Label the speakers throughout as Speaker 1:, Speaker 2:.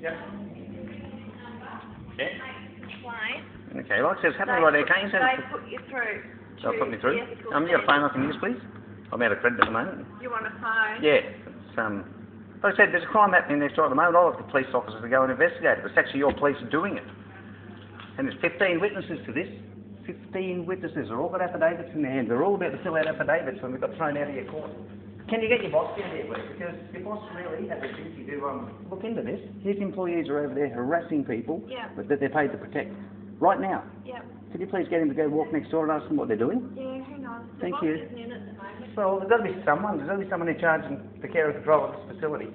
Speaker 1: Yep. Yeah.
Speaker 2: Explain.
Speaker 1: Okay, like I said, it's happening right there. Can't you send it?
Speaker 2: They put you through.
Speaker 1: They'll put me through. You got a phone I can use, please? I'm out of credit at the moment.
Speaker 2: You want a phone?
Speaker 1: Yeah. It's, like I said, there's a crime happening next door at the moment. I'll have the police officers to go and investigate it. It's actually your police doing it. And there's 15 witnesses to this. 15 witnesses. They're all got affidavits in their hands. They're all about to fill out affidavits when we got thrown out of your court. Can you get your boss down here, please? Because your boss really has a duty to look into this. His employees are over there harassing people that they're paid to protect. Right now.
Speaker 2: Yep.
Speaker 1: Could you please get him to go walk next door and ask them what they're doing?
Speaker 2: Yeah, hang on. The
Speaker 1: Thank
Speaker 2: boss
Speaker 1: you.
Speaker 2: isn't in at the moment.
Speaker 1: Well, there's got to be someone. There's got to be someone in charge and the care and control of this facility.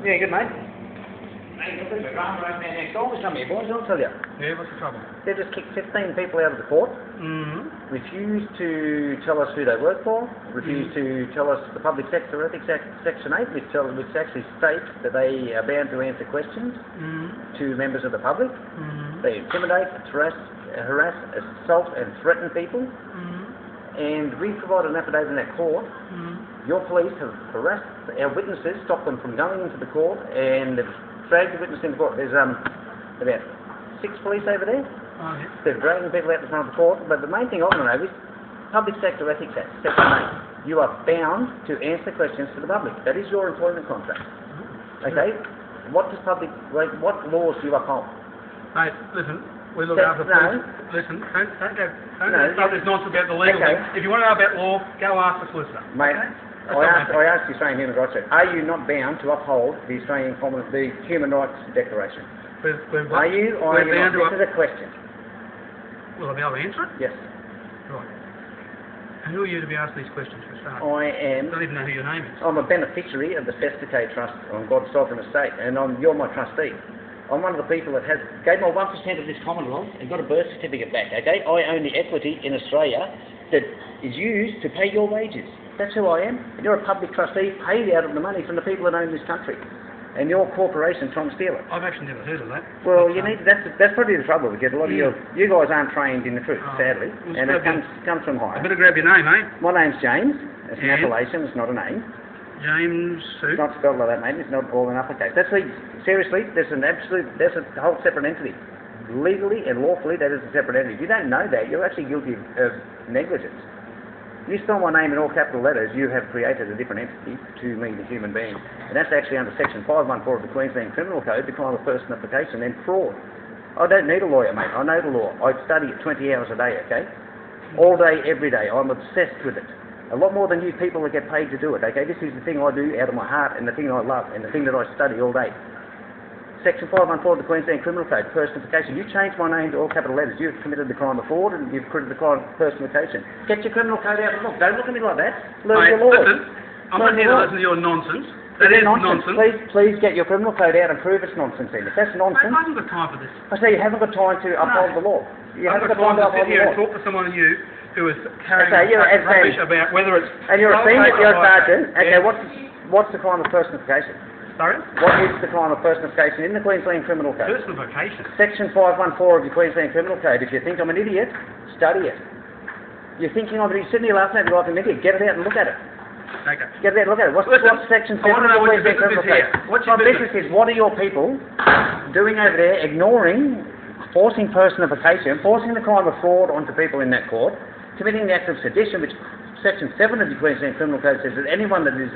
Speaker 1: Yeah, good mate. Hey, you've got a bit of drama over there next door with some of you boys, I'll tell you.
Speaker 3: Yeah, what's the trouble?
Speaker 1: They just kicked 15 people out of the court, refused to tell us who they work for, refused to tell us the Public Sector Ethics Act Section 8, which actually states that they are bound to answer questions to members of the public. They intimidate, harass, assault and threaten people. And we provided an affidavit in that court. Your police have harassed our witnesses, stopped them from going into the court, and they've dragged the witness into court. There's about 6 police over there.
Speaker 3: Oh, yeah.
Speaker 1: They're dragging people out in front of the court. But the main thing I want to know is Public Sector Ethics Act, Section 8. You are bound to answer questions to the public. That is your employment contract. Okay? What laws do you uphold?
Speaker 3: Mate, listen, we look after police. Listen, don't go start this nonsense about the legal thing. If you want to know about law, go ask the solicitor.
Speaker 1: Mate,
Speaker 3: okay?
Speaker 1: I asked the Australian Human Rights Act, are you not bound to uphold the the Human Rights Declaration? Are you not? This is a question.
Speaker 3: Will I be able to answer it?
Speaker 1: Yes.
Speaker 3: Right. And who are you to be asked these questions for a start?
Speaker 1: I am.
Speaker 3: I don't even know who your name is.
Speaker 1: I'm a beneficiary of the Festacay Trust on God's Sovereign Estate, and you're my trustee. I'm one of the people that gave my 1% of this Commonwealth and got a birth certificate back, okay? I own the equity in Australia that is used to pay your wages. That's who I am. And you're a public trustee paid out of the money from the people that own this country. And your corporation trying to steal it.
Speaker 3: I've actually never heard of that.
Speaker 1: Well, that's probably the trouble, because a lot of you guys aren't trained in the truth, sadly. And it comes from higher.
Speaker 3: I better grab your name, mate.
Speaker 1: My name's James. It's an appellation, it's not a name.
Speaker 3: James Sue.
Speaker 1: It's not spelled like that, mate. It's not all in uppercase. Seriously, there's a whole separate entity. Legally and lawfully, that is a separate entity. If you don't know that, you're actually guilty of negligence. You spell my name in all capital letters, you have created a different entity to me, the human being. And that's actually under Section 514 of the Queensland Criminal Code, the crime of personification and fraud. I don't need a lawyer, mate. I know the law. I study it 20 hours a day, okay? All day, every day. I'm obsessed with it. A lot more than you people that get paid to do it, okay? This is the thing I do out of my heart and the thing I love and the thing that I study all day. Section 514 of the Queensland Criminal Code, personification. You changed my name to all capital letters. You've committed the crime of fraud and you've committed the crime of personification. Get your criminal code out and look. Don't look at me like that. Learn your law.
Speaker 3: Listen, I'm not here to listen to your nonsense. That is nonsense.
Speaker 1: Please get your criminal code out and prove it's nonsense then. If that's nonsense...
Speaker 3: I haven't got time for this.
Speaker 1: I say you haven't got time to uphold the law. You haven't got time to
Speaker 3: sit here and talk to someone like you who is carrying rubbish about whether it's...
Speaker 1: And you're a senior, you're a sergeant. Okay, what's the crime of personification?
Speaker 3: Sorry?
Speaker 1: What is the crime of personification in the Queensland Criminal Code?
Speaker 3: Personification?
Speaker 1: Section 514 of the Queensland Criminal Code. If you think I'm an idiot, study it. You're thinking of it, you're sitting here laughing at me like an idiot. Get it out and look at it.
Speaker 3: Okay.
Speaker 1: Get it out and look at it. What's Section 7 of the Queensland Criminal Code?
Speaker 3: What's your business
Speaker 1: is, what are your people doing over there, ignoring, forcing personification, forcing the crime of fraud onto people in that court, committing the act of sedition, which Section 7 of the Queensland Criminal Code says that anyone that is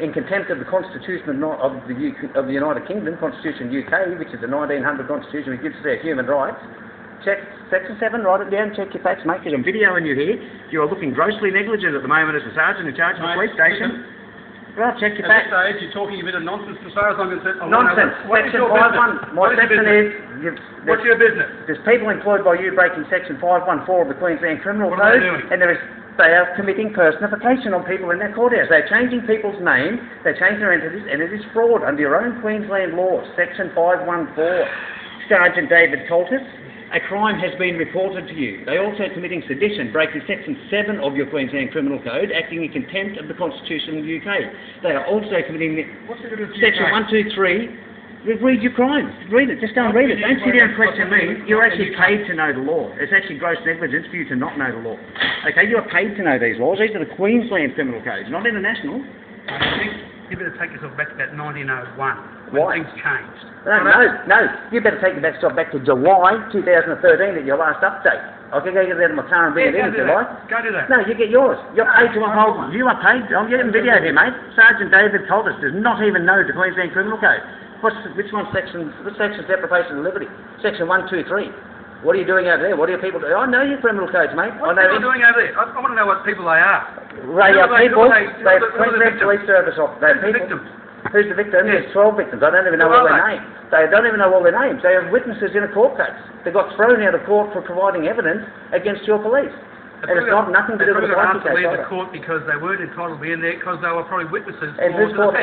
Speaker 1: in contempt of the Constitution of the United Kingdom, Constitution UK, which is the 1900 Constitution, which gives us our human rights. Check Section 7, write it down, check your facts, mate, because I'm videoing you here. You are looking grossly negligent at the moment as a sergeant in charge of the police station. Right, check your facts.
Speaker 3: At this stage, you're talking a bit of nonsense as far as I'm concerned.
Speaker 1: Nonsense. Section 5.1. My section is...
Speaker 3: What's your business?
Speaker 1: There's people employed by you breaking Section 514 of the Queensland Criminal Code.
Speaker 3: What are they doing?
Speaker 1: And they are committing personification on people in that courthouse. They're changing people's name, they change their entities, and it is fraud under your own Queensland law, Section 514. Sergeant David Coltis, a crime has been reported to you. They are also committing sedition, breaking Section 7 of your Queensland Criminal Code, acting in contempt of the Constitution of the UK. They are also committing Section 123. Read your crimes. Read it. Just go and read it. Don't sit here and question me. You're actually paid to know the law. It's actually gross negligence for you to not know the law. Okay, you're paid to know these laws. These are the Queensland criminal codes, not international.
Speaker 3: I think you better take yourself back to about 1901, when
Speaker 1: Why?
Speaker 3: things changed.
Speaker 1: No. You better take yourself back to July 2013 at your last update. I can go get it out of my car and bring it in if you like.
Speaker 3: Go do that.
Speaker 1: No, you get yours. You're paid to uphold. You are paid. I'm getting video here, mate. Sergeant David Coltis does not even know the Queensland Criminal Code. Which section's deprivation of liberty? Section 123. What are you doing over there? What are your people doing? I know your criminal codes, mate.
Speaker 3: What are people doing over there? I want to know what people they are.
Speaker 1: They are people. They're Queensland Police Service officers. They're people.
Speaker 3: Victims.
Speaker 1: Who's the victim?
Speaker 3: Yes.
Speaker 1: There's 12 victims. I don't even know all their names. They don't even know all their names. They are witnesses in a court case. They got thrown out of court for providing evidence against your police. And it's not nothing to do with the
Speaker 3: license
Speaker 1: license
Speaker 3: to leave
Speaker 1: either.
Speaker 3: the court because they weren't entitled to be in there because they were probably witnesses.
Speaker 1: And whose court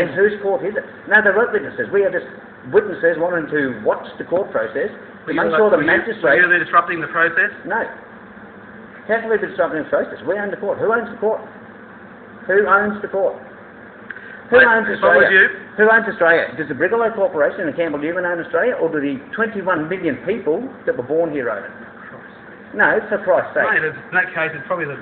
Speaker 1: is it? No, they weren't witnesses. We are just witnesses wanting to watch the court process to make sure the magistrate...
Speaker 3: You're disrupting the process?
Speaker 1: No. How can we be disrupting the process? We own the court. Who owns the court? Who owns the court? Who owns Australia? Who owns Australia? Does the Brigalow Corporation and Campbell Newman own Australia, or do the 21 million people that were born here own it? No, for Christ's sake.
Speaker 3: Mate, in that case, it's probably the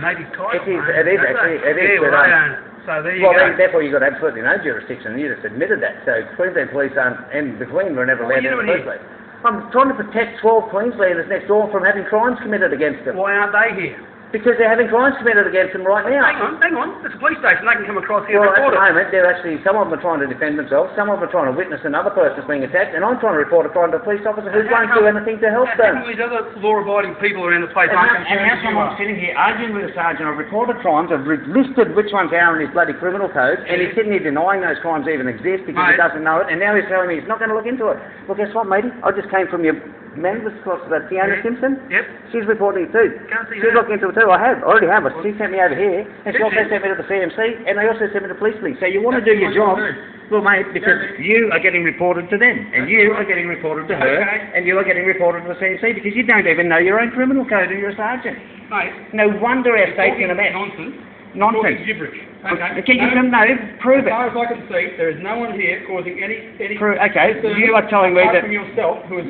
Speaker 3: native title.
Speaker 1: It is actually. It is.
Speaker 3: Yeah, well, they own it. So there you go.
Speaker 1: Therefore you've got absolutely no jurisdiction, and you just admitted that. So Queensland Police and the Queen were never allowed in the first place. I'm trying to protect 12 Queenslanders next door from having crimes committed against them.
Speaker 3: Why aren't they here?
Speaker 1: Because they're having crimes committed against them right now.
Speaker 3: Hang on. It's a police station. They can come across here
Speaker 1: Well,
Speaker 3: and
Speaker 1: at
Speaker 3: report
Speaker 1: the
Speaker 3: it.
Speaker 1: moment, they're actually, some of them are trying to defend themselves, some of them are trying to witness another person being attacked, and I'm trying to report a crime to a police officer who won't do anything to help them.
Speaker 3: How come these other law-abiding people around the place
Speaker 1: And
Speaker 3: aren't
Speaker 1: how come I'm sitting here arguing with a sergeant, I've reported crimes, I've listed which ones are in his bloody criminal code, and he's sitting here denying those crimes even exist because he doesn't know it, and now he's telling me he's not going to look into it. Well, guess what, matey? I just came from your members across that Fiona Simpson.
Speaker 3: Yep.
Speaker 1: She's reporting it too.
Speaker 3: Can't see
Speaker 1: She's
Speaker 3: her.
Speaker 1: looking into it too. I already have. She sent me over here, and she also sent me to the CMC, and they also sent me to police police. So you want to do your job, well, mate, because you are getting reported to them, and you are getting reported to her, and you are getting reported to the CMC because you don't even know your own criminal code and you're a sergeant.
Speaker 3: Mate.
Speaker 1: No wonder our state's in a mess. Nonsense.
Speaker 3: Gibberish.
Speaker 1: Okay. Can you prove it?
Speaker 3: As far as I can see, there is no one here causing any
Speaker 1: okay, you are telling me that...
Speaker 3: from yourself, who is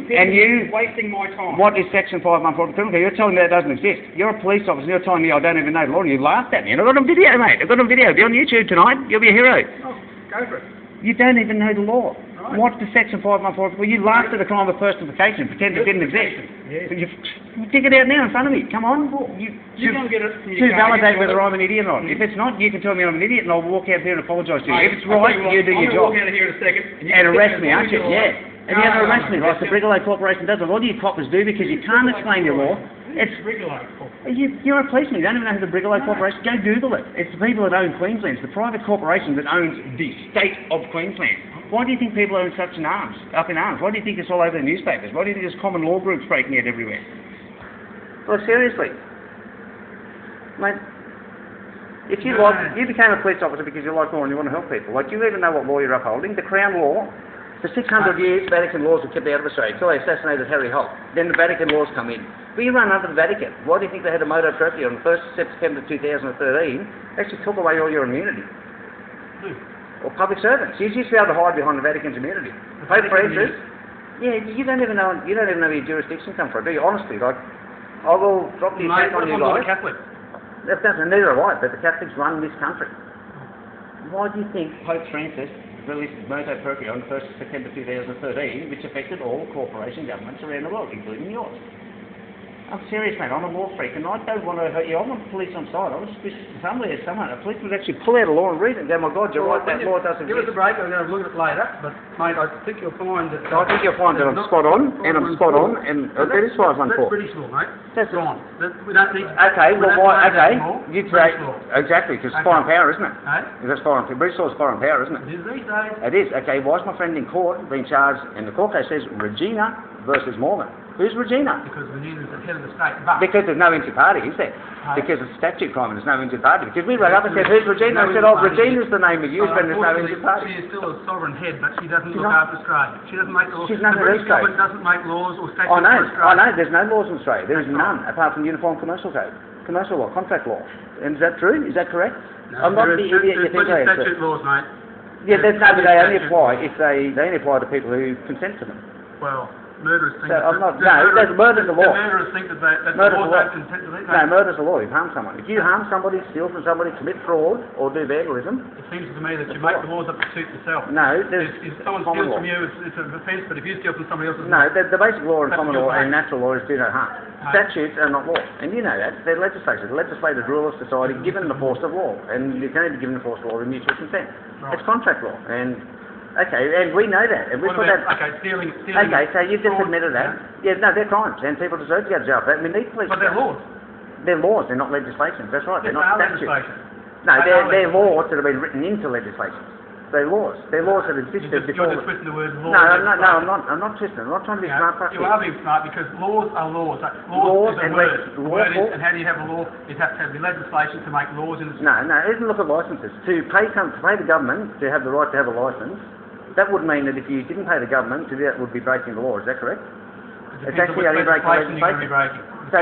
Speaker 3: wasting my time.
Speaker 1: What is Section 514 criminal code? You're telling me that doesn't exist. You're a police officer, you're telling me I don't even know the law, and you laughed at me. And I've got a video, mate. I've got a video. Be on YouTube tonight. You'll be a hero.
Speaker 3: Oh, go for it.
Speaker 1: You don't even know the law.
Speaker 3: Right.
Speaker 1: What's the Section 514? Well, you laughed at the crime of firstification, pretend it didn't exist.
Speaker 3: Yes.
Speaker 1: You dig it out now in front of me. Come on.
Speaker 3: You don't get it from
Speaker 1: To validate whether I'm an idiot or not. If it's not, you can tell me I'm an idiot and I'll walk out here and apologise to you. If it's right, you do your job.
Speaker 3: I'm going to walk out of here in a second.
Speaker 1: And arrest me, aren't you? Yeah. And you're going to arrest me like the Brigalow Corporation does. A lot of you coppers do because you can't explain your law. It's You're a policeman. You don't even know who the Brigalow Corporation. Go Google it. It's the people that own Queensland. It's the private corporation that owns the state of Queensland. Why do you think people are up in arms? Why do you think it's all over the newspapers? Why do you think there's common law groups breaking out everywhere? Well, seriously. Mate, if you became a police officer because you like law and you want to help people, like, do you even know what law you're upholding? The Crown Law. For 600 years, Vatican laws were kept out of Australia until they assassinated Harry Holt. Then the Vatican laws come in. But you run under the Vatican. Why do you think they had a moto trophy on the 1st of September 2013? They actually took away all your immunity. Or public servants. You used to be able to hide behind the Vatican's immunity. Pope Francis, you don't even know where your jurisdiction comes from, do you? Honestly, like, I will drop the attack on you guys.
Speaker 3: Catholic.
Speaker 1: Neither am I, but the Catholics run this country. Why do you think Pope Francis released his moto proprio on the 1st of September 2013, which affected all corporation governments around the world, including yours? I'm serious, mate. I'm a law freak, and I don't want to hurt you. I want the police on side. I was just somebody, a policeman would actually pull out a law and read it and go, my God, you're right, that law doesn't
Speaker 3: Give us a break. I'm going to look at it later. But, mate, I think you'll find that...
Speaker 1: I think you'll find that I'm spot on, and I'm spot on, and that is 514.
Speaker 3: That's British law, mate.
Speaker 1: That's
Speaker 3: gone. We don't need...
Speaker 1: Okay, well, why... Okay, you'd say...
Speaker 3: British law.
Speaker 1: Exactly, because it's foreign power, isn't it?
Speaker 3: Hey?
Speaker 1: That's foreign... British law is foreign power, isn't it?
Speaker 3: It is these days.
Speaker 1: It is. Okay, why is my friend in court being charged, and the court case says Regina versus Morgan? Who's Regina?
Speaker 3: Because Regina's the head of the state. But
Speaker 1: because there's no inter-party, is there? Because it's statute crime and there's no inter-party. Because we rang up and said, who's Regina? I said, oh, Regina's the name we use, but there's no inter-party.
Speaker 3: She is still a sovereign head, but she doesn't look after Australia. She doesn't make the laws.
Speaker 1: She's none of
Speaker 3: the British
Speaker 1: those
Speaker 3: government doesn't make laws or statutes for Australia.
Speaker 1: I know, there's no laws in Australia. There is none, apart from Uniform Commercial Code. Commercial law, contract law. And is that true? Is that correct?
Speaker 3: No,
Speaker 1: I'm not the idiot you think I am.
Speaker 3: Statute laws, mate.
Speaker 1: Yeah, they only apply if they only apply to people who consent to them.
Speaker 3: Well, murderers think
Speaker 1: murder's the law.
Speaker 3: Murderers think that the
Speaker 1: murder's
Speaker 3: law don't consent to them.
Speaker 1: No, murder's the law. You harm someone. If you harm somebody, steal from somebody, commit fraud, or do vandalism...
Speaker 3: It seems to me that you make the laws up to suit yourself.
Speaker 1: No, there's
Speaker 3: if someone steals from you, it's an offence, but if you steal from somebody else's...
Speaker 1: No, the basic law in common law and natural law is do no harm. Statutes are not law, and you know that. They're legislation. The legislated rule of society given the force of law, and you can only be given the force of law with mutual consent. Right. It's contract law, and... Okay, and we know that. And we put that...
Speaker 3: Okay, stealing...
Speaker 1: Okay, so you've just admitted that. Yeah, no, they're crimes, and people deserve to go to jail for that. We need police...
Speaker 3: But they're laws.
Speaker 1: They're laws, they're not legislation. That's right, they're not statutes.
Speaker 3: Legislation.
Speaker 1: No, they're laws that have been written into legislation. They're laws. They're laws that existed before.
Speaker 3: You're just twisting the word law.
Speaker 1: No, I'm not twisting. I'm not trying to be smart.
Speaker 3: You are being smart because laws are laws.
Speaker 1: Laws
Speaker 3: Laws is a
Speaker 1: and
Speaker 3: word. The word is,
Speaker 1: lawful.
Speaker 3: and how do you have a law? You have to have the legislation to make laws in the
Speaker 1: No, even look at licences. To pay the government to have the right to have a licence, that would mean that if you didn't pay the government, that would be breaking the law. Is that correct? It's actually only breaking legislation. So,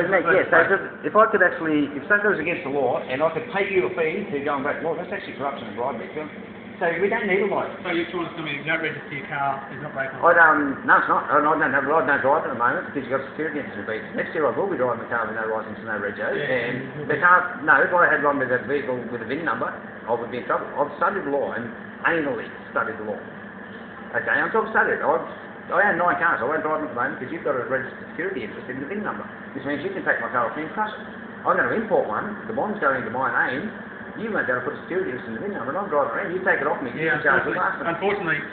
Speaker 1: if I could actually, if something was against the law and I could pay you a fee to go and break the law, that's actually corruption and bribery. So we don't need a license.
Speaker 3: So you're trying to tell me you don't register your car, it's not breaking the
Speaker 1: No,
Speaker 3: law?
Speaker 1: it's not. I don't drive at the moment because you've got security interests. Next year I will be driving a car with no licence and no rego. And the car, no, if I had one with a vehicle with a VIN number, I would be in trouble. I've studied the law and anally studied the law. Okay, I'm talking studied. I own 9 cars. I won't drive them at the moment because you've got a registered security interest in the VIN number. Which means you can take my car off me and crush it. I'm going to import one. The bond's going into my name. You won't be able to put a security interest in the VIN number, and I'm driving around. You take it off me.
Speaker 3: Yeah, unfortunately,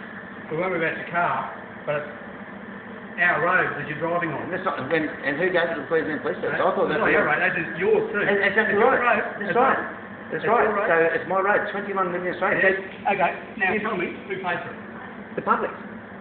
Speaker 3: we won't be about your car, but it's our road that you're driving on.
Speaker 1: And who goes to the Queensland Police Service? I thought that's
Speaker 3: your road. That is yours too.
Speaker 1: Exactly right. That's right. That's right. So it's my road. 21 million Australians.
Speaker 3: Okay. Now you tell me who pays for it.
Speaker 1: The public.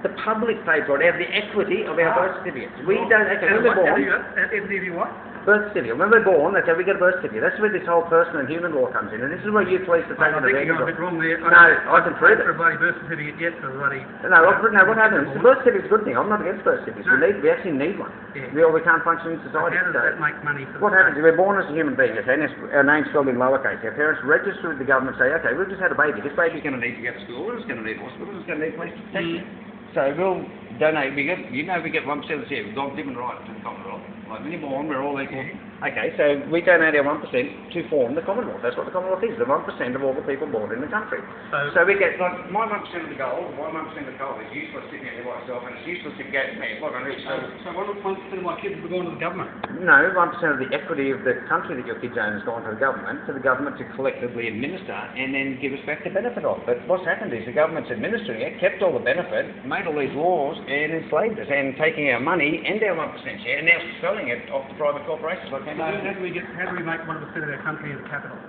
Speaker 1: The public pays for it out of the equity of our birth certificates. We don't. Okay, when we're born.
Speaker 3: Equity of your what?
Speaker 1: Birth certificate. When we're born, okay, we get a birth certificate. That's where this whole personal and human law comes in, and this is where you police are taking
Speaker 3: I think you got a bit wrong there.
Speaker 1: No, I can prove it.
Speaker 3: For a bloody birth certificate yet for bloody.
Speaker 1: No, what happens? The birth certificate's a good thing. I'm not against birth certificates. We actually need one.
Speaker 3: Yeah.
Speaker 1: We can't function in society.
Speaker 3: How does that make money for
Speaker 1: what happens is we're born as a human being, okay, and our name's spelled in lowercase. Our parents register with the government and say, okay, we've just had a baby. This baby's going to need to go to school. It's going to need hospital. It's going to need police protection. So we'll donate. We get 1% of the share. We've got given right to the Commonwealth. Like when you're born, we're all equal. Okay, so we donate our 1% to form the Commonwealth. That's what the Commonwealth is. The 1% of all the people born in the country. So we get, like, my 1% of the gold, my 1% of the coal is useless sitting there by itself, and it's useless to get me. Like I need.
Speaker 3: So what 1% of my kids have gone to the government?
Speaker 1: No, 1% of the equity of the country that your kids own has gone to the government to collectively administer and then give us back the benefit of. But what's happened is the government's administering it, kept all the benefit, made all these laws, and enslaved us, and taking our money and our 1% share, and now selling it off to private corporations. Like
Speaker 3: how do we make 1% of our country in the capital?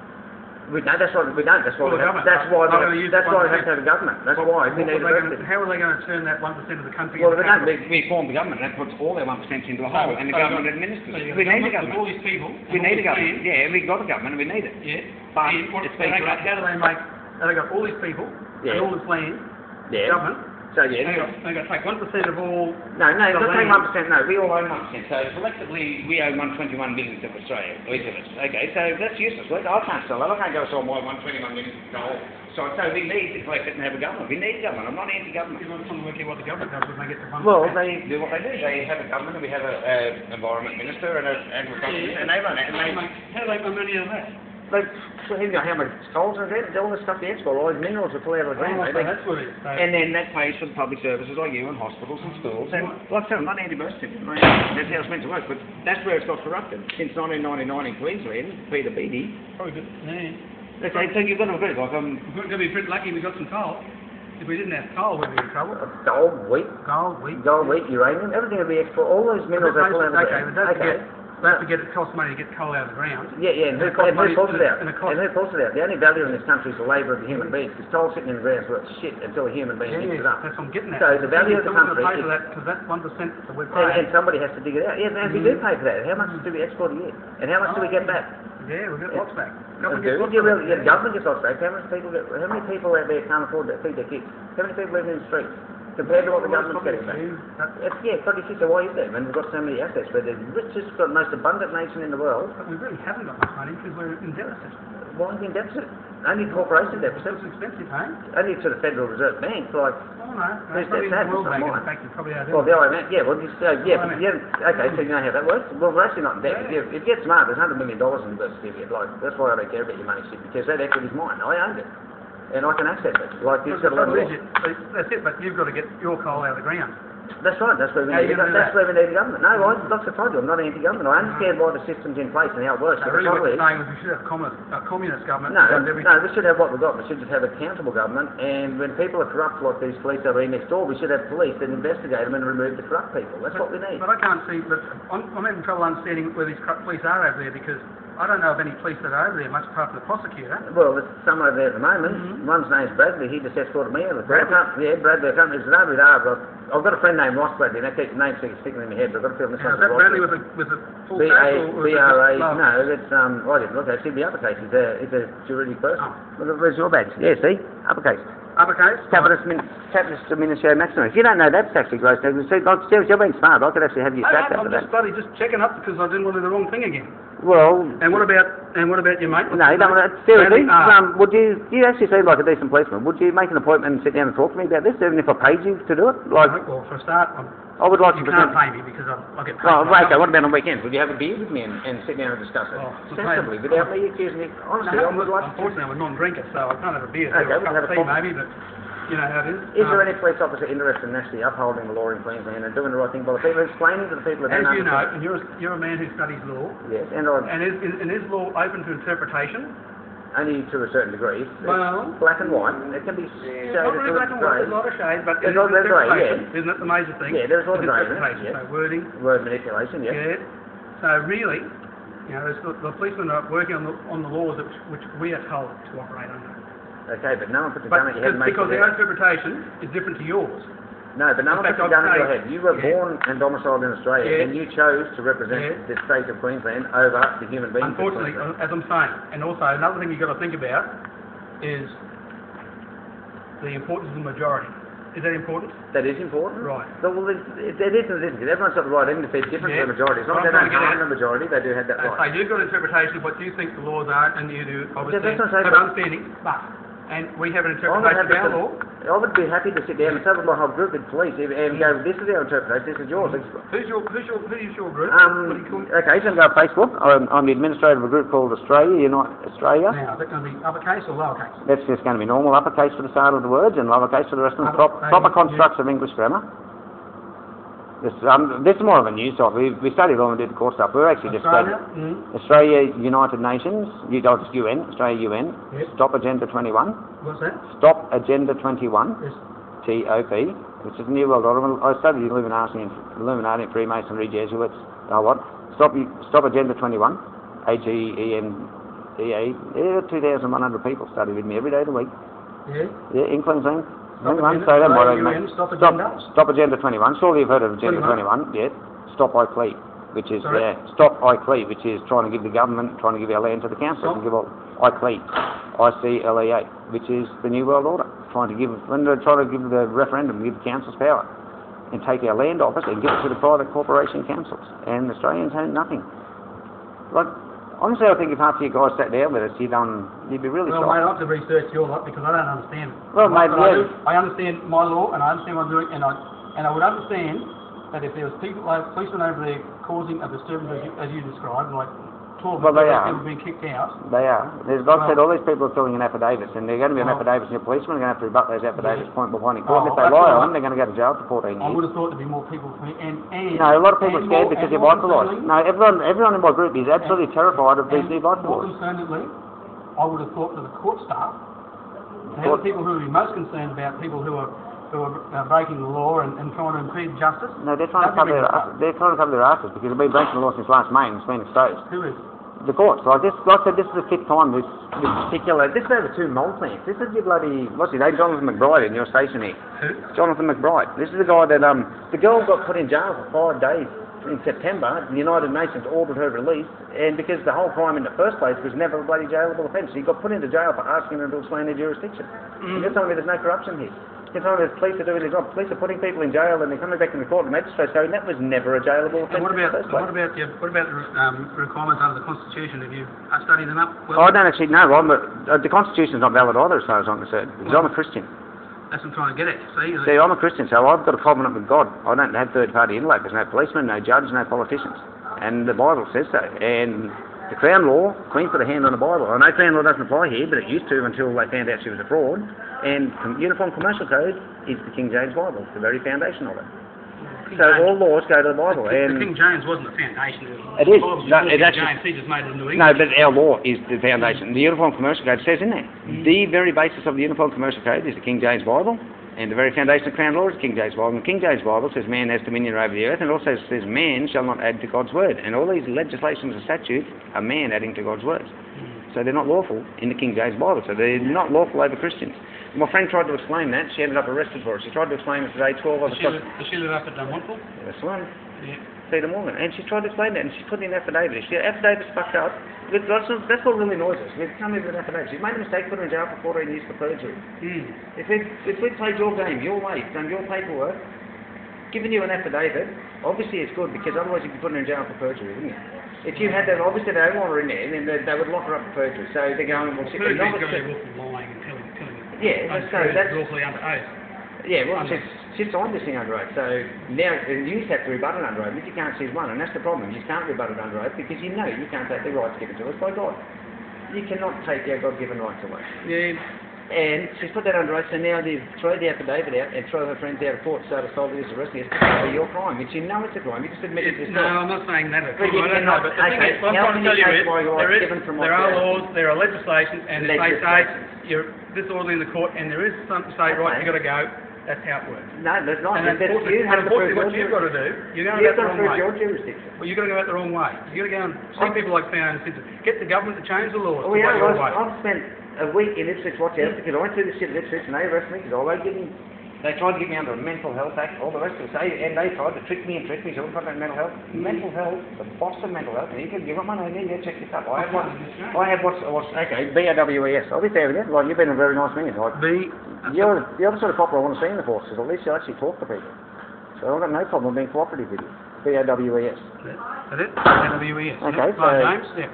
Speaker 1: We don't. That's what we don't. That's why we have to have a government. That's why we need a government.
Speaker 3: How are they going to turn that 1% of the country?
Speaker 1: Well, we form the government. That puts all their 1% into a hole, and the government administers it. We need a government.
Speaker 3: All these people.
Speaker 1: We need a government. Yeah, we got a government, and we need it.
Speaker 3: Yeah.
Speaker 1: But
Speaker 3: how do they make? They got all these people and all this land.
Speaker 1: Yeah.
Speaker 3: Government.
Speaker 1: So yeah,
Speaker 3: they're going to take 1% of all.
Speaker 1: No, they're taking 1%. No, we all own 1%. So collectively, we own 121 million to Australia, each of us. Okay, so that's useless. I can't sell that. I can't go sell my 121 million to all. So we need to collect it and have a government. We need a government. I'm not anti-government.
Speaker 3: You're not trying to work out what the government does when they get to 1%.
Speaker 1: Well, they do what they do. They have a government, and we have an environment minister and an agriculture minister, and they run it.
Speaker 3: How do they make money out of that?
Speaker 1: How much coal's in there? All the stuff they export, all these minerals are pulled out of the ground.
Speaker 3: That's what it is.
Speaker 1: And then that pays for the public services like you and hospitals and schools. And like I said, I'm not anti-birth certificate. That's how it's meant to work. But that's where it's got corrupted. Since 1999 in Queensland, Peter Beattie.
Speaker 3: Probably good. Yeah.
Speaker 1: Okay, so you've got to agree. Like,
Speaker 3: we're going to be pretty lucky we got some coal. If we didn't have coal, we'd be in trouble.
Speaker 1: Gold, wheat, uranium, everything would be export. All those minerals are pulled out of the ground.
Speaker 3: Don't forget it costs money to get coal out of the ground.
Speaker 1: Yeah, and who pulls it out? And who pulls it out? The only value in this country is the labour of the human beings, because coal sitting in the ground is worth shit until a human being digs it up.
Speaker 3: That's what I'm getting at.
Speaker 1: So the value of the country
Speaker 3: is... Because that 1% that we're paying...
Speaker 1: And somebody has to dig it out. Yeah, and we do pay for that. How much do we export a year? And how much do we get back?
Speaker 3: Yeah, we get lots back.
Speaker 1: The government gets lots back. How many people out there can't afford to feed their kids? How many people live in the streets? Compared to what the government's getting back. Yeah, probably so. Why is that? When we've got so many assets, we're the richest, most abundant nation in the world.
Speaker 3: But we really haven't got much money because we're in deficit.
Speaker 1: Why are we in deficit? Only corporation deficit.
Speaker 3: It's expensive, eh?
Speaker 1: Only to the Federal Reserve Bank, like...
Speaker 3: Oh, no. Probably the World Bank, in fact, is probably our debt.
Speaker 1: Well, the IMF, yeah, well, okay, so you know how that works? Well, we're actually not in debt. If you get smart, there's $100 million in the birth certificate. Like, that's why I don't care about your money shit, because that equity's mine. I own it. And I can access it. Like, you've got to learn
Speaker 3: That's it, but you've got to get your coal out of the ground.
Speaker 1: That's right, that's where we need a government. No, like I told you, I'm not anti-government. I understand why the system's in place and how it works.
Speaker 3: Really what you're saying is we should have a communist government.
Speaker 1: No, we should have what we've got. We should just have accountable government, and when people are corrupt like these police over here next door, we should have police that investigate them and remove the corrupt people. That's what we need.
Speaker 3: But I can't see, I'm having trouble understanding where these corrupt police are over there, because I don't know of any police that are over there, much apart from the prosecutor.
Speaker 1: Well, there's some over there at the moment. One's name's Bradley. He just escorted me out of the court. Bradley. I can't, it's an over with R, but I've got a friend named Ross Bradley, and that keeps the name sticking in my head, but I've got a feeling this
Speaker 3: Now,
Speaker 1: one's
Speaker 3: is that
Speaker 1: Ross
Speaker 3: Bradley with a full face or
Speaker 1: B-R-A,
Speaker 3: no?
Speaker 1: no, that's, I didn't look, I see the uppercase. It's a juridic person.
Speaker 3: Oh.
Speaker 1: Look, where's your badge? Yeah, see? Uppercase.
Speaker 3: Uppercase?
Speaker 1: Capitis Diminutio Maximus. If you don't know that's actually gross negligence, see, like, you're being smart. I could actually have you sacked
Speaker 3: I'm
Speaker 1: after that.
Speaker 3: just checking up because I didn't want to do the wrong thing again.
Speaker 1: Well,
Speaker 3: And what about your mate?
Speaker 1: no, you don't want to. Seriously,
Speaker 3: Bradley?
Speaker 1: you actually seem like a decent policeman. Would you make an appointment and sit down and talk to me about this, even if I paid you to do it? Like,
Speaker 3: Well, for a start,
Speaker 1: I would like
Speaker 3: you
Speaker 1: to
Speaker 3: can't
Speaker 1: present.
Speaker 3: pay me because I get paid.
Speaker 1: Well,
Speaker 3: by
Speaker 1: okay,
Speaker 3: the
Speaker 1: what about on weekends? Would you have a beer with me and sit down and discuss it?
Speaker 3: Oh,
Speaker 1: Sensibly, without me accusing you. Honestly, I would like to.
Speaker 3: Unfortunately, I'm a non-drinker, so I can't have a beer.
Speaker 1: Okay,
Speaker 3: A
Speaker 1: we'll
Speaker 3: cup
Speaker 1: have
Speaker 3: of
Speaker 1: a
Speaker 3: tea
Speaker 1: coffee.
Speaker 3: maybe, but you know how it is.
Speaker 1: Is there any police officer interested in actually upholding the law in Queensland and doing the right thing by the people, explaining to the people that
Speaker 3: As
Speaker 1: don't
Speaker 3: you know,
Speaker 1: understand?
Speaker 3: and you're a man who studies law,
Speaker 1: Yes, and
Speaker 3: is law open to interpretation?
Speaker 1: only to a certain degree. It's
Speaker 3: Well,
Speaker 1: black and white. It can be
Speaker 3: it's
Speaker 1: shaded
Speaker 3: not really
Speaker 1: to
Speaker 3: black and white.
Speaker 1: grey.
Speaker 3: There's a lot of shades, but
Speaker 1: There's
Speaker 3: it is
Speaker 1: a lot of grey,
Speaker 3: interpretation.
Speaker 1: yeah.
Speaker 3: Isn't it the major thing?
Speaker 1: Yeah, there's a lot of
Speaker 3: It's
Speaker 1: grey in it,
Speaker 3: interpretation.
Speaker 1: yeah.
Speaker 3: So wording.
Speaker 1: Word manipulation, yes.
Speaker 3: Yeah. So really, you know, the policemen are working on the laws which we are told to operate under.
Speaker 1: Okay, but no one puts a
Speaker 3: But
Speaker 1: gun at your head and makes
Speaker 3: because
Speaker 1: you
Speaker 3: their
Speaker 1: do it.
Speaker 3: interpretation is different to yours.
Speaker 1: No, but no one
Speaker 3: In fact,
Speaker 1: puts a gun
Speaker 3: I'd
Speaker 1: at your
Speaker 3: say-
Speaker 1: head. You were
Speaker 3: Yeah.
Speaker 1: born and domiciled in Australia,
Speaker 3: Yeah.
Speaker 1: and you chose to represent
Speaker 3: Yeah.
Speaker 1: the state of Queensland over the human beings. of
Speaker 3: Unfortunately,
Speaker 1: Queensland.
Speaker 3: as I'm saying, and also another thing you've got to think about is the importance of the majority. Is that important?
Speaker 1: That is important.
Speaker 3: Right.
Speaker 1: So, well, it is and it isn't, because everyone's got the right to defend different
Speaker 3: Yeah.
Speaker 1: to the majority. As long as
Speaker 3: What
Speaker 1: they
Speaker 3: I'm
Speaker 1: don't
Speaker 3: trying to get
Speaker 1: harm the majority, they do have that right.
Speaker 3: So you've got interpretation of what you think the laws are, and you do obviously
Speaker 1: that's what I'm saying,
Speaker 3: have
Speaker 1: but-
Speaker 3: understanding, and we have an
Speaker 1: I would,
Speaker 3: interpretation of our law.
Speaker 1: I would be happy to sit down and sit with my whole group of police and go, this is our interpretation, this is yours.
Speaker 3: Who's your group? What do you call it?
Speaker 1: Okay, so go on Facebook. I'm the administrator of a group called Australia. Australia.
Speaker 3: Now, is that going to be uppercase or lowercase?
Speaker 1: That's just going to be normal uppercase for the start of the words and lowercase for the rest of them. Proper constructs of English grammar. This is more of a news site. We studied law and did the core stuff. We're actually just
Speaker 3: Australia?
Speaker 1: Australia, United Nations, just UN, Australia UN.
Speaker 3: Yes.
Speaker 1: Stop Agenda 21.
Speaker 3: What's that?
Speaker 1: Stop Agenda 21.
Speaker 3: Yes.
Speaker 1: TOP, which is the New World Order. I studied Illuminati and Freemasonry, Jesuits. Stop Agenda 21. AGENDA. 2,100 people study with me every day of the week.
Speaker 3: Yeah.
Speaker 1: Yeah, in Queensland.
Speaker 3: Stop
Speaker 1: Hang on,
Speaker 3: Agenda,
Speaker 1: so don't worry,
Speaker 3: UN,
Speaker 1: mate.
Speaker 3: Stop Agenda?
Speaker 1: Stop Agenda 21. Surely you've heard of Agenda 21.
Speaker 3: 21.
Speaker 1: Yeah. Stop ICLE, which is
Speaker 3: Sorry?
Speaker 1: Stop ICLE, which is trying to give the government, trying to give our land to the council, and give all ICLE, ICLEA, which is the New World Order, trying to give the referendum, give the councils power, and take our land off us and give it to the private corporation councils. And Australians have nothing. Like, honestly, I think if half of you guys sat down with us, you'd be really
Speaker 3: Well,
Speaker 1: shocked.
Speaker 3: mate, I have to research your lot because I don't understand it.
Speaker 1: Well, mate,
Speaker 3: But
Speaker 1: yeah.
Speaker 3: I understand my law and I understand what I'm doing, and I would understand that if there was people like policemen over there causing a disturbance as you described, like 12
Speaker 1: Well, they are.
Speaker 3: people being kicked out.
Speaker 1: They are. Like I said, all these people are filling in affidavits, and they're going to be on affidavits, and your policemen are going to have to rebut those affidavits point by point in court. And if they
Speaker 3: that's
Speaker 1: lie
Speaker 3: all
Speaker 1: on them, they're going to go to jail for 14
Speaker 3: I
Speaker 1: years.
Speaker 3: would have thought there'd be more people and
Speaker 1: No, a lot of people are scared because you're
Speaker 3: more
Speaker 1: vitalised.
Speaker 3: concerningly-
Speaker 1: No, everyone in my group is absolutely terrified of these new vital
Speaker 3: More
Speaker 1: laws.
Speaker 3: concerningly, I would have thought that the court staff, they're the people who would be most concerned about people who are breaking the law and trying to impede justice.
Speaker 1: No, they're trying to cover their asses. They're trying to cover their asses because they've been breaking the law since last May and it's been exposed.
Speaker 3: Who is?
Speaker 1: The courts. Like I said, this is the fifth time this particular. This is over 2 mole plants. This is your bloody. What's his name? Jonathan McBride in your station here.
Speaker 3: Who?
Speaker 1: Jonathan McBride. This is the guy that the girl got put in jail for 5 days in September. The United Nations ordered her release, and because the whole crime in the first place was never a bloody jailable offence, she got put into jail for asking her to explain her jurisdiction. And you're telling me there's no corruption here? You're telling me the police are doing their job? Police are putting people in jail, and they're coming back in the court, and magistrates going, that was never a jailable offence.
Speaker 3: And what
Speaker 1: in the
Speaker 3: about
Speaker 1: first place.
Speaker 3: the requirements under the Constitution? Have you studied them up?
Speaker 1: I don't actually know. The Constitution's not valid either, as far as I'm concerned, because I'm a Christian.
Speaker 3: That's what I'm trying to get at.
Speaker 1: See, I'm a Christian, so I've got a covenant with God. I don't have third-party interlopers, no policemen, no judge, no politicians. And the Bible says so. And the Crown Law, Queen put a hand on the Bible. I know Crown Law doesn't apply here, but it used to until they found out she was a fraud. And Uniform Commercial Code is the King James Bible, it's the very foundation of it. So all laws go to the Bible.
Speaker 3: The
Speaker 1: And
Speaker 3: King James wasn't the foundation.
Speaker 1: It is.
Speaker 3: The Bible
Speaker 1: No,
Speaker 3: before
Speaker 1: it
Speaker 3: King
Speaker 1: actually-
Speaker 3: James, he just made it into
Speaker 1: no,
Speaker 3: English.
Speaker 1: but our law is the foundation. The Uniform Commercial Code says in there, the very basis of the Uniform Commercial Code is the King James Bible, And the very foundation of Crown Law is King James Bible. And King James Bible says man has dominion over the earth, and it also says man shall not add to God's word. And all these legislations and statutes are man adding to God's word. So they're not lawful in the King James Bible. So they're not lawful over Christians. My friend tried to explain that. She ended up arrested for it. She tried to explain it today, 12 other
Speaker 3: Does she live up at Dunwontville?
Speaker 1: That's one.
Speaker 3: Yeah.
Speaker 1: Pieta Morgans. And she tried to explain that, and she put in an affidavit. She affidavit's fucked up. That's what really annoys us. We've come in with an affidavit. She's made a mistake, put her in jail for 14 years for perjury. If we played your game, your way, done your paperwork, given you an affidavit, obviously it's good, because otherwise you'd be putting her in jail for perjury, wouldn't you? If you had that, obviously they don't want her in there, then they would lock her up for perjury. So they're going, well, shit,
Speaker 3: Perjury's got to be willful lying and killing.
Speaker 1: Yeah, so that's
Speaker 3: willfully under oath.
Speaker 1: Yeah, well, she signed this thing under oath, so now you have to rebut it under oath, but you can't seize one, and that's the problem. You can't rebut it under oath because you know you can't take the rights given to us by God. You cannot take our God-given rights away.
Speaker 3: Yeah.
Speaker 1: And she's put that under oath, so now they've thrown the affidavit out and throw her friends out of court, so to solve this arresting us for your crime, which you know it's a crime. You just admitted it yourself.
Speaker 3: No, I'm not saying that.
Speaker 1: But you cannot.
Speaker 3: But the thing is, what I'm trying to tell you is, there are laws, there are legislation, and if they say you're disorderly in the court, and there is something to say, right, you've got to go. That's how it works.
Speaker 1: No, that's not.
Speaker 3: And unfortunately, what you've got to do, you're going about the wrong way.
Speaker 1: Your jurisdiction.
Speaker 3: Well, you've got to go out the wrong way. You've got to go and see people like Fiona Simpson. Get the government to change the laws.
Speaker 1: Oh yeah, I've spent a week in Ipswich watching because I went through this shit at Ipswich and they arrested me because they tried to get me under a mental health act, all the rest of it, and they tried to trick me, so we've got that mental health. Mental health, the boss of mental health, and you got my name in there, check this up. I have what's okay, BAWES. I'll be fair with you, like you've been a very nice man. Like, you're the other sort of copper I want to see in the force, because at least you actually talk to people. So I've got no problem being cooperative with you. BAWES.
Speaker 3: That's it? BAWES.
Speaker 1: Okay, so...
Speaker 3: James? Yeah.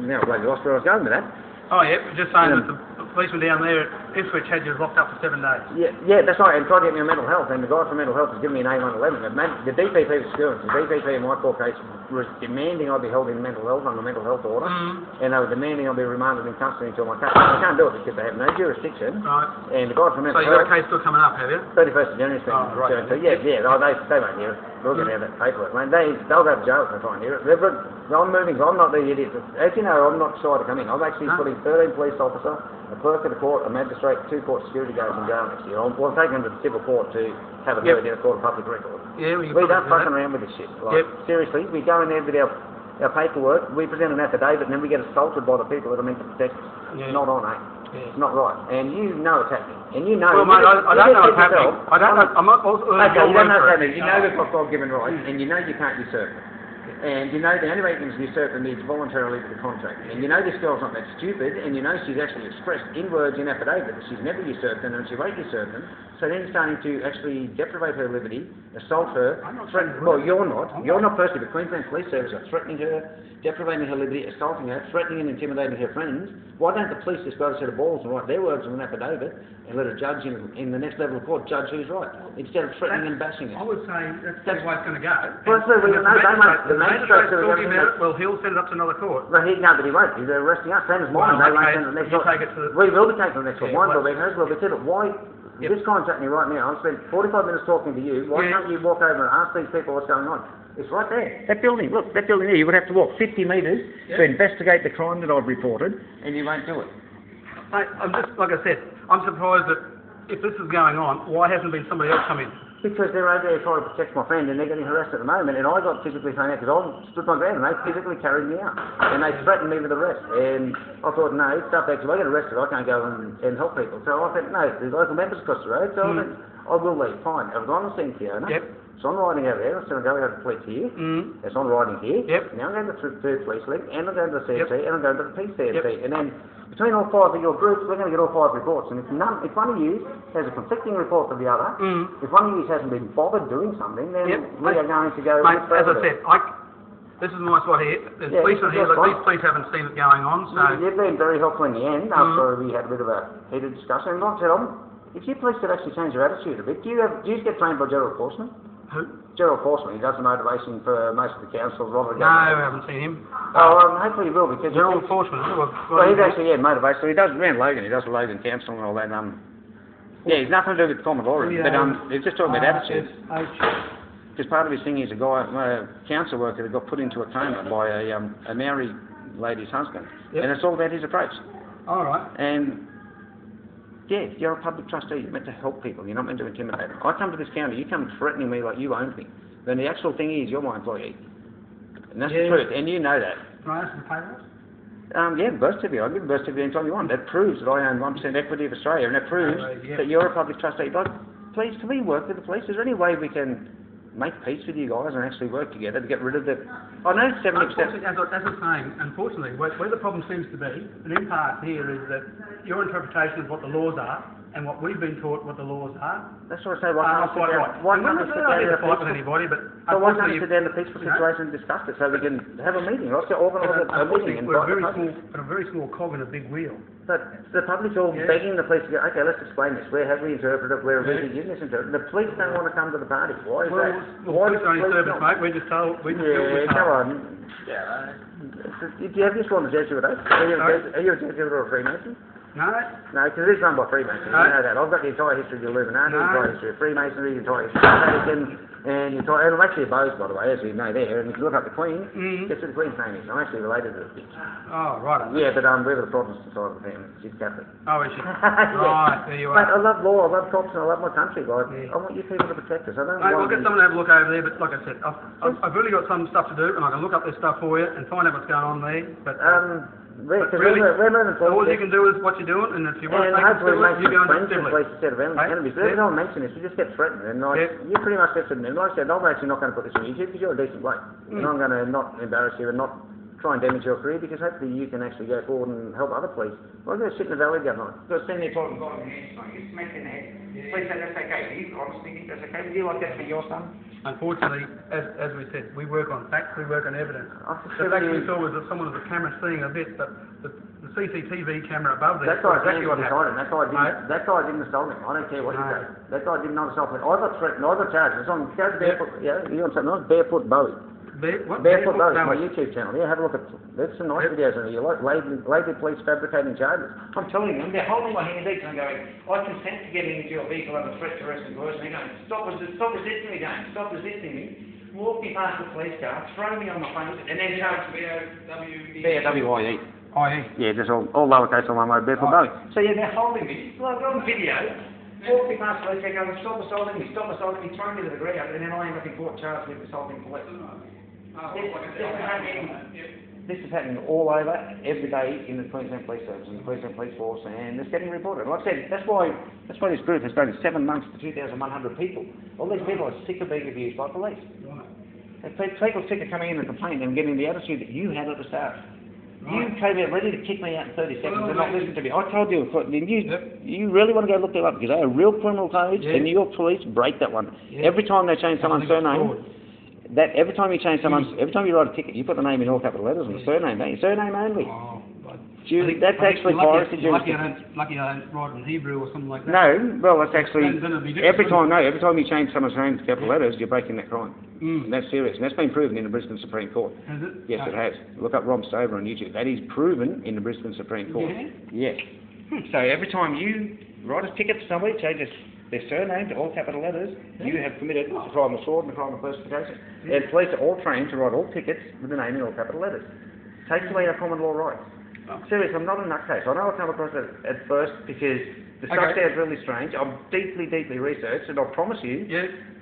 Speaker 1: Now, I lost where I was going with that.
Speaker 3: Oh yeah, just saying that the policeman down there at Ipswich had you locked up for 7 days.
Speaker 1: Yeah, that's right, and tried to get me on mental health, and the guy from mental health has given me an A111. The DPP was still, the DPP in my court case was demanding I be held in mental health on a mental health order, and they were demanding I be remanded in custody until my case. I can't do it because they have no jurisdiction.
Speaker 3: Right.
Speaker 1: And the guy from mental health...
Speaker 3: So you've got a case still coming up, have you?
Speaker 1: 31st of January.
Speaker 3: Oh, right.
Speaker 1: So yeah, they won't hear it. We'll get out that paperwork. I mean, they'll go to jail if they try and hear it. I'm moving, I'm not the idiot. As you know, I'm not shy to come in. I've actually put in 13 police officer, a clerk of the court, a magistrate, 2 court security guards in jail next year. We'll take them to the civil court to have it heard in a court of public record.
Speaker 3: Yeah,
Speaker 1: we don't fucking around with this shit. Like, seriously, we go in there with our paperwork, we present an affidavit, and then we get assaulted by the people that are meant to protect us.
Speaker 3: Yeah.
Speaker 1: It's not on, eh? Yeah. It's not right. And you know it's happening. And you know...
Speaker 3: Well, mate, I don't know what's happening. I don't know. I'm not...
Speaker 1: Okay, you don't know what's happening. You know they've got God-given rights, and you know you can't usurp them. And you know the only way you can usurp them is voluntarily with the contract. And you know this girl's not that stupid, and you know she's actually expressed in words in affidavit that she's never usurped them, and she won't usurp them. So then you're starting to actually deprivate her liberty, assault her, well, you're not. You're not personally, but Queensland Police Service are threatening her, deprivating her liberty, assaulting her, threatening and intimidating her friends. Why don't the police just go to a set of balls and write their words on an affidavit and let a judge in the next level of court judge who's right, instead of threatening and bashing it?
Speaker 3: I would say that's the way it's going to go.
Speaker 1: Well, the magistrate
Speaker 3: talking about it, well, he'll send it up to another court.
Speaker 1: Well, but he won't. He's arresting us. Same as mine. They won't send it to the next court. We will be taking the next court. Mine will be hers will be too. Why? This crime's happening right now. I've spent 45 minutes talking to you. Why can't you walk over and ask these people what's going on? It's right there. That building, look, that building there, you would have to walk 50 metres to investigate the crime that I've reported, and you won't do it.
Speaker 3: Mate, I'm just, like I said, I'm surprised that if this is going on, why hasn't been somebody else come in?
Speaker 1: Because they're over there trying to protect my friend and they're getting harassed at the moment, and I got physically thrown out because I stood my ground and they physically carried me out. And they threatened me with arrest. And I thought, no, stuff that, because if I get arrested, I can't go and help people. So I said, no, there's local members across the road, so I said, I will leave, fine. I've gone and seen Fiona. So I'm riding over there, so I'm going to the police here. So I'm riding here. Now I'm going to the police link, and I'm going to the CFC, and I'm going to the PCFC. And then between all 5 of your groups, we're going to get all 5 reports. And if one of you has a conflicting report to the other, if one of you hasn't been bothered doing something, then we are going to go...
Speaker 3: Mate, as I said, this is my spot here. There's police in here. These police haven't seen it going on, so...
Speaker 1: You've been very helpful in the end, after we had a bit of a heated discussion. And like I said, if you police could actually change your attitude a bit, do you get trained by Gerald Forsman?
Speaker 3: Who?
Speaker 1: Gerald Forsman. He does the motivation for most of the councils.
Speaker 3: No, I haven't seen him.
Speaker 1: Oh, hopefully you will, because...
Speaker 3: Gerald Forsman.
Speaker 1: Well, he's actually, motivation. So he does around Logan. He does Logan Council and all that. Yeah, he's nothing to do with common law, but he's just talking about attitude. Because part of his thing is a council worker that got put into a coma by a Maori lady's husband. And it's all about his approach.
Speaker 3: All right.
Speaker 1: And Yeah, you're a public trustee. You're meant to help people. You're not meant to intimidate them. I come to this county, you come threatening me like you own me. Then the actual thing is, you're my employee. And that's the truth, and you know that.
Speaker 3: Can I ask for the payroll?
Speaker 1: Yeah, birth certificate. I'll give a birth certificate anytime you want. That proves that I own 1% equity of Australia, and that proves that you're a public trustee. Like, please, can we work with the police? Is there any way we can make peace with you guys and actually work together to get rid of the... I know 70%...
Speaker 3: As I was saying, unfortunately, where the problem seems to be, and in part here, is that your interpretation of what the laws are, and what we've been taught what the laws are,
Speaker 1: that's what I say. Why can't we sit down in a
Speaker 3: fight with anybody, but
Speaker 1: so why can't we sit down in a peaceful situation and discuss it so we can have a meeting? Let's organise a meeting and
Speaker 3: we're a very small cog in a big wheel.
Speaker 1: But the public's all begging the police to go, okay, let's explain this. Where have we interpreted it? Where have we misinterpreted it? The police don't want to come to the party. Why is that?
Speaker 3: Well, police don't serve us, mate. We're just told.
Speaker 1: Come on. Do you have this one, the Jesuit oath? Are you a Jesuit or a Freemason?
Speaker 3: No.
Speaker 1: No, because it is run by Freemasons. You know that. I've got the entire history of the Illuminati, the entire history of Freemasonry, the entire history of Vatican, and I'm actually a Bose, by the way, as you know there. And if you look up the Queen, guess what the Queen's name is? I'm actually related to the bitch.
Speaker 3: Oh, right.
Speaker 1: Yeah, but we're the Protestant side of the family. She's Catholic.
Speaker 3: Oh, is she? Right, there you are.
Speaker 1: Mate, I love law, I love cops, and I love my country, guys. I want you people to protect us. I don't
Speaker 3: Mate, we'll get someone to have a look over there, but like I said, I've really got some stuff to do, and I can look up this stuff for you and find out what's going on there. But
Speaker 1: really, we're moving forward.
Speaker 3: All you can do is what you're doing, and if you want to take it to it, you go and do it.
Speaker 1: Police instead of enemies. But every time I mention this, you just get threatened, and you pretty much get threatened. And like I said, I'm actually not going to put this on YouTube because you're a decent bloke, and I'm going to not embarrass you and not try and damage your career because hopefully you can actually go forward and help other police. I'm going to sit in the valley the other night. Got to stand there talking about you smack in the head. Please say that's okay. You honestly think that's okay? Would you like that for your son?
Speaker 3: Unfortunately, as we said, we work on facts, we work on evidence. The fact we saw was that someone with a camera seeing a bit, but the CCTV camera above there.
Speaker 1: That's exactly what happened. That guy didn't assault me. I don't care what you say. That guy did not assault me. I got threatened. I got charged. It's on barefoot. Yeah, you want something else? Barefoot Bowie. Barefoot Bowie, my YouTube channel. Yeah, have a look at. There's some nice videos on it. You like lazy police fabricating charges. I'm telling them, they're holding my hand each and going, I consent to getting into your vehicle under threat to arrest and coercion. They're going, stop resisting me, James. Stop resisting me. Walk me past the police car, throw me on my face, and then charge me. B-O-W-I-E. Yeah, just all lowercase on one word, Barefoot Bowie. So yeah, they're holding me. Well, I've got on video. Walk me past the police car, going, stop assaulting me, throw me to the ground, and then I end up in court charged with assaulting police. This is happening all over, every day in the Queensland Police Service and the Queensland Police Force, and it's getting reported. Like I said, that's why this group has grown in 7 months to 2,100 people. All these people are sick of being abused by police. People are sick of coming in and complaining and getting the attitude that you had at the start. You came out ready to kick me out in 30 seconds and not listen to me. I told you, you really want to go look that up because they are real criminal codes and your police break that one. Every time they change someone's surname, every time you write a ticket, you put the name in all capital letters and the surname, don't you? Surname only. That's actually piracy.
Speaker 3: Lucky I don't write in Hebrew or something like that.
Speaker 1: No, well, that's actually every time you change someone's name to capital letters, you're breaking that crime. And that's serious, and that's been proven in the Brisbane Supreme Court.
Speaker 3: Has it?
Speaker 1: Yes, it has. Look up Rob Stover on YouTube. That is proven in the Brisbane Supreme Court. Yes. So every time you write a ticket to somebody, changes their surname to all capital letters, you have committed a crime of fraud and a crime of falsification. And police are all trained to write all tickets with the name in all capital letters. Takes away our common law rights. Seriously, I'm not a nutcase. I know I come across it at first because the stuff sounds really strange. I'm deeply, deeply researched, and I promise you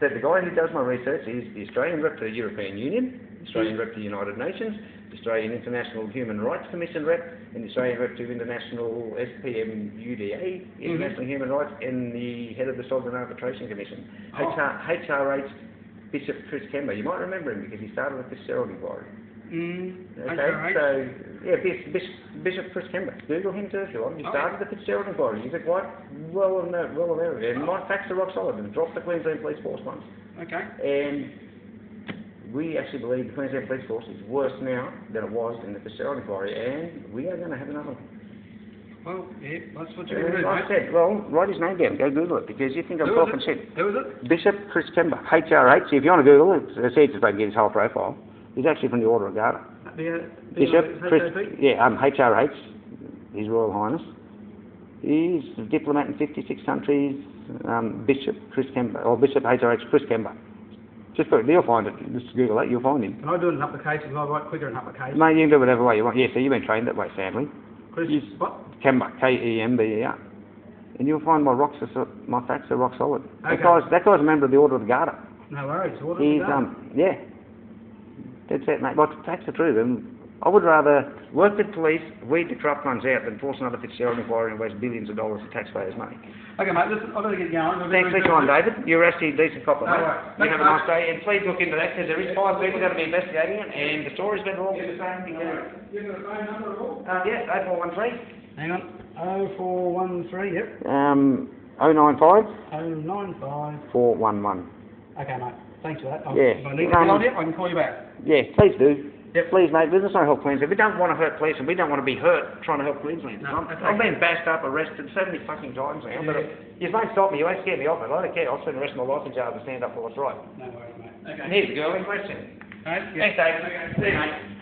Speaker 1: that the guy who does my research is the Australian rep to the European Union, the Australian rep to the United Nations, the Australian International Human Rights Commission rep, and the Australian rep to International SPMUDA, International Human Rights, and the head of the Sovereign Arbitration Commission, HRH Bishop Chris Kemba. You might remember him because he started the Fitzgerald inquiry. Bishop Chris Kemba. Google him too if you want. He started the Fitzgerald inquiry. He's a quite well aware of it. And my facts are rock solid. And dropped the Queensland Police Force once. And we actually believe the Queensland Police Force is worse now than it was in the Fitzgerald inquiry. And we are going to have another one.
Speaker 3: Well, yeah, that's what you're going to do,
Speaker 1: like I said, well, write his name down. Go Google it because you think I'm talking shit.
Speaker 3: Who is it?
Speaker 1: Bishop Chris Kemba. HRH. If you want to Google it, it's easy to get his whole profile. He's actually from the Order of Garter. Bishop Chris, HRH, His Royal Highness. He's a diplomat in 56 countries. Bishop Chris Kemba, or Bishop HRH Chris Kemba. Just put it, you'll find it. Just Google that, you'll find him.
Speaker 3: Can I do an application? Can I write quicker an application?
Speaker 1: Mate, you can do whatever way you want. Yeah, so you've been trained that way, sadly.
Speaker 3: Chris, what?
Speaker 1: Kemba, K-E-M-B-E-R. and you'll find my facts are rock solid.
Speaker 3: Okay.
Speaker 1: That guy's a member of the Order of the Garter.
Speaker 3: No worries. What have
Speaker 1: He's,
Speaker 3: we done?
Speaker 1: yeah. That's it, mate. But facts are true. And I would rather work with police, weed the corrupt ones out, than force another Fitzgerald inquiry and waste billions of dollars of taxpayers' money.
Speaker 3: Okay, mate, listen, I've got to get going.
Speaker 1: Thanks for your time, David. You're actually a decent copper,
Speaker 3: No
Speaker 1: mate.
Speaker 3: worries.
Speaker 1: You have a nice day, and please look into that, because there is 5 people going to be investigating it, and the story's better all be the same thing.
Speaker 3: You got a phone number at all?
Speaker 1: Yeah, 0413.
Speaker 3: Hang on. 0413, yep.
Speaker 1: 095
Speaker 3: 095.
Speaker 1: 411.
Speaker 3: Okay, mate. Thanks for that.
Speaker 1: Yeah.
Speaker 3: If I need to get on you, I can call you back.
Speaker 1: Yeah, please do.
Speaker 3: Yep.
Speaker 1: Please, mate, there's no help Queensland. We don't want to hurt police, and we don't want to be hurt trying to help Queensland.
Speaker 3: No,
Speaker 1: I've been bashed up, arrested so many fucking times now, but you won't stop me, you won't scare me off it. I don't care. I'll spend the rest of my life in jail to stand up for what's right.
Speaker 3: No worries, mate. Okay.
Speaker 1: And here's the girl in question.
Speaker 3: All right.
Speaker 1: Thanks, Dave. See you, mate.